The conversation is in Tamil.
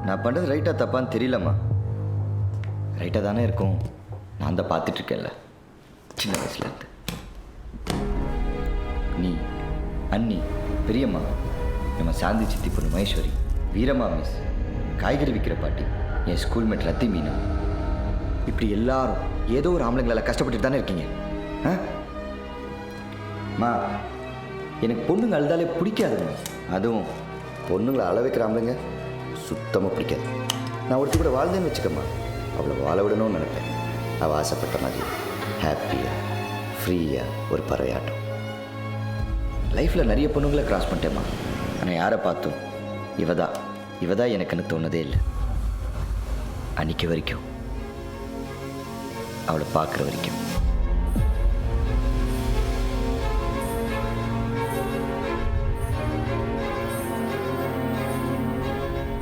நான் பண்ணுறது ரைட்டாக தப்பான்னு தெரியலம்மா. ரைட்டாக தானே இருக்கும். நான் தான் பார்த்துட்ருக்கேன்ல சின்ன வயசுலேருந்து. நீ, அண்ணி, பெரியம்மா, நம்ம சாந்தி சித்தி பொண்ணு மகேஸ்வரி, வீரம்மா மிஸ், காய்கறி விற்கிற பாட்டி, என் ஸ்கூல்மேட் ரத்தி மீனா, இப்படி எல்லாரும் ஏதோ ஒரு ஆம்பளைங்களால் கஷ்டப்பட்டுட்டு தானே இருக்கீங்க. மா, எனக்கு பொண்ணுங்க அழுதாலே பிடிக்காதுங்க. அதுவும் பொண்ணுங்களை அழ வைக்கிற ஆம்பளைங்க சுத்தமாக பிடிக்காது. நான் ஒருத்தி கூட வாழ்ந்தேன்னு வச்சுக்கம்மா, அவளை வாழ விடணும்னு நினைப்பேன். அவள் ஆசைப்பட்ட மாதிரி ஹாப்பியாக ஃப்ரீயாக ஒரு பறவையாட்டம். லைஃப்பில் நிறைய பொண்ணுங்களை கிராஸ் பண்ணிட்டேம்மா. ஆனால் யாரை பார்த்தும் இவ தான் எனக்குன்னு தோணுதே இல்லை. அன்றைக்கி வரைக்கும், அவளை பார்க்குற வரைக்கும்.